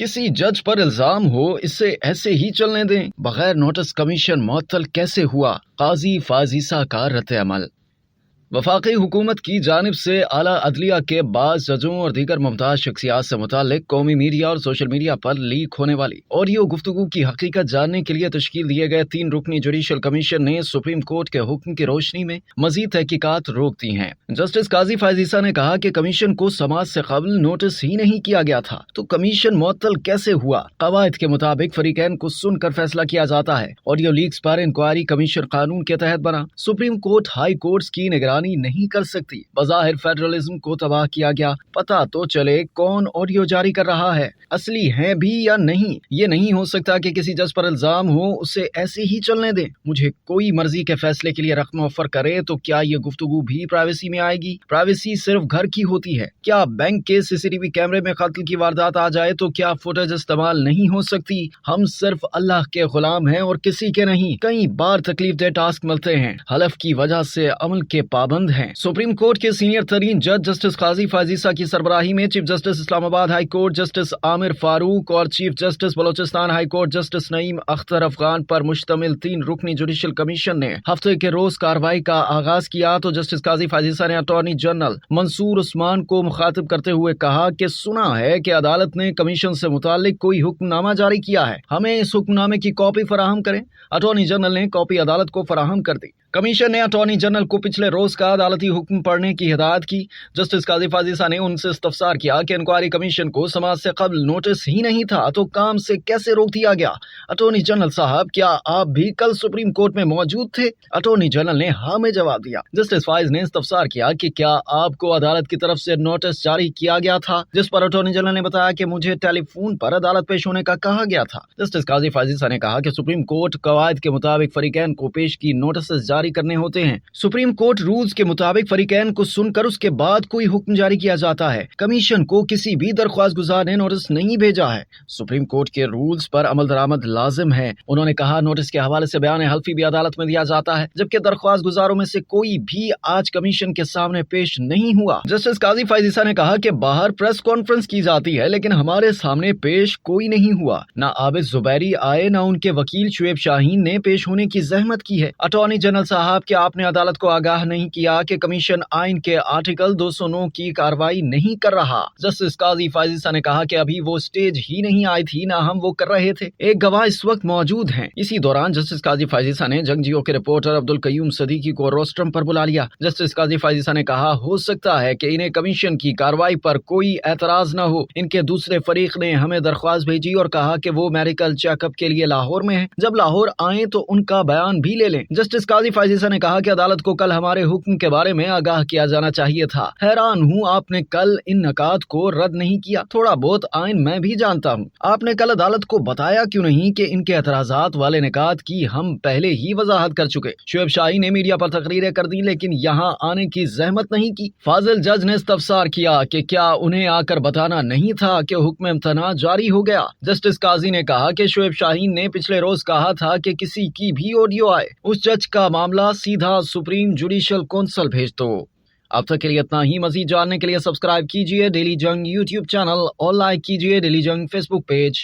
किसी जज पर इल्जाम हो, इसे ऐसे ही चलने दें? बगैर नोटिस कमीशन मुअत्तल कैसे हुआ? काजी फाजीसा का रद्द अमल। वफाकी हुकूमत की जानिब से आला अदलिया के बाज़ जजों और दीगर मुमताज शख्सियात से मुताल्लिक कौमी मीडिया और सोशल मीडिया पर लीक होने वाली ऑडियो गुफ्तगू की हकीकत जानने के लिए तश्कील दिए गए 3 रुकनी जुडिशल कमीशन ने सुप्रीम कोर्ट के हुक्म की रोशनी में मजीद तहकीकात रोक दी हैं। जस्टिस काजी फायजीसा ने कहा कि कमीशन को समाज से कबल नोटिस ही नहीं किया गया था, तो कमीशन मुअत्तल कैसे हुआ? कवायद के मुताबिक फरीकैन को सुनकर फैसला किया जाता है। ऑडियो लीक्स पर इंक्वायरी कमीशन कानून के तहत बना। सुप्रीम कोर्ट हाई कोर्ट्स की निगरानी नहीं कर सकती। बज़ाहिर फेडरलिज्म को तबाह किया गया। पता तो चले कौन ऑडियो जारी कर रहा है, असली है भी या नहीं। ये नहीं हो सकता कि किसी जज पर इल्जाम हो, उसे ऐसे ही चलने दें। मुझे कोई मर्जी के फैसले के लिए रकम ऑफर करे तो क्या ये गुफ्तगू भी प्राइवेसी में आएगी? प्राइवेसी सिर्फ घर की होती है। क्या बैंक के सीसीटीवी कैमरे में कत्ल की वारदात आ जाए तो क्या फुटेज इस्तेमाल नहीं हो सकती? हम सिर्फ अल्लाह के गुलाम हैं और किसी के नहीं। कई बार तकलीफ दे टास्क मिलते हैं, हलफ की वजह से अमल के पाबंद हैं। सुप्रीम कोर्ट के सीनियर तरीन जज जस्टिस काजी फाजीसा की सरबराही में chief justice Islamabad high court justice Amir Farooq और chief justice Balochistan high court justice Naeem Akhtar Afghan पर मुश्तमिल 3 रुकनी जुडिशल कमीशन ने हफ्ते के रोज कार्रवाई का आगाज किया तो जस्टिस काजी फाजीसा ने अटॉर्नी जनरल मंसूर उस्मान को मुखातिब करते हुए कहा कि सुना है कि अदालत ने कमीशन से मुतालिक कोई हुक्मनामा जारी किया है, हमें इस हुक्मनामे की कॉपी फराहम करें। अटॉर्नी जनरल ने कॉपी अदालत को फराहम कर दी। कमीशन ने अटॉर्नी जनरल को पिछले रोज का अदालती हुक्म पढ़ने की हिदायत की। जस्टिस काजी फाजीसा ने उनसे इस्तफसार किया कि इंक्वायरी कमीशन को समाज से कबल नोटिस ही नहीं था तो काम से कैसे रोक दिया गया? अटॉर्नी जनरल साहब, क्या आप भी कल सुप्रीम कोर्ट में मौजूद थे? अटॉर्नी जनरल ने हाँ में जवाब दिया। जस्टिस फाइज ने इस्तफसार किया कि क्या आपको अदालत की तरफ से नोटिस जारी किया गया था? जिस पर अटॉर्नी जनरल ने बताया कि मुझे टेलीफोन पर अदालत पेश होने का कहा गया था। जस्टिस काजी फाजीसा ने कहा कि सुप्रीम कोर्ट कवायद के मुताबिक फरीकैन को पेश की नोटिस जारी करने होते हैं। सुप्रीम कोर्ट रूल्स के मुताबिक फरीकैन को सुनकर उसके बाद कोई हुक्म जारी किया जाता है। कमीशन को किसी भी दरख्वास्त गुजार ने नोटिस नहीं भेजा है। सुप्रीम कोर्ट के रूल्स पर अमल दरामद लाजिम है। उन्होंने कहा, नोटिस के हवाले से बयान हल्फी भी अदालत में दिया जाता है, जबकि दरख्वास्त गुजारों में से कोई भी आज कमीशन के सामने पेश नहीं हुआ। जस्टिस काजी फायजीसा ने कहा कि बाहर प्रेस कॉन्फ्रेंस की जाती है, लेकिन हमारे सामने पेश कोई नहीं हुआ। ना आबिद जुबैरी आए, ना उनके वकील शुएब शाहीन ने पेश होने की जहमत की है। अटॉर्नी जनरल साहब, क्या आपने अदालत को आगाह नहीं किया कि कमीशन आइन के आर्टिकल 209 की कार्रवाई नहीं कर रहा? जस्टिस काजी फायजीसा ने कहा कि अभी वो स्टेज ही नहीं आई थी, ना हम वो कर रहे थे। एक गवाह इस वक्त मौजूद हैं। इसी दौरान जस्टिस काजी फायजीसा ने जंगजियो के रिपोर्टर अब्दुल कयूम सदीकी को रोस्ट्रम पर बुला लिया। जस्टिस काजी फायजीसा ने कहा, हो सकता है कि इन्हें कमीशन की कार्रवाई पर कोई एतराज न हो। इनके दूसरे फरीक ने हमें दरख्वास्त भेजी और कहा कि वो मेडिकल चेकअप के लिए लाहौर में है। जब लाहौर आए तो उनका बयान भी ले लें। जस्टिस काजी फायजीसा ने कहा कि अदालत को कल हमारे हुक्म के बारे में आगाह किया जाना चाहिए था। हैरान हूँ आपने कल इन नकात को रद्द नहीं किया। थोड़ा बहुत आइन मैं भी जानता हूँ, आपने कल अदालत को बताया क्यों नहीं कि इनके एतराजात वाले निकात की हम पहले ही वजाहत कर चुके। शुएब शाही ने मीडिया पर तकरीरें कर दी, लेकिन यहाँ आने की जहमत नहीं की। फाजिल जज ने इस्तफसार किया कि क्या उन्हें आकर बताना नहीं था कि हुक्म इम्तना जारी हो गया। जस्टिस काजी ने कहा कि शुएब शाहीन ने पिछले रोज कहा था कि किसी की भी ऑडियो आए, उस जज का मामला सीधा सुप्रीम जुडिशल कौंसिल भेज दो। अब तक के लिए इतना ही। मजीद जानने के लिए सब्सक्राइब कीजिए डेली जंग यूट्यूब चैनल और लाइक कीजिए डेली जंग फेसबुक पेज।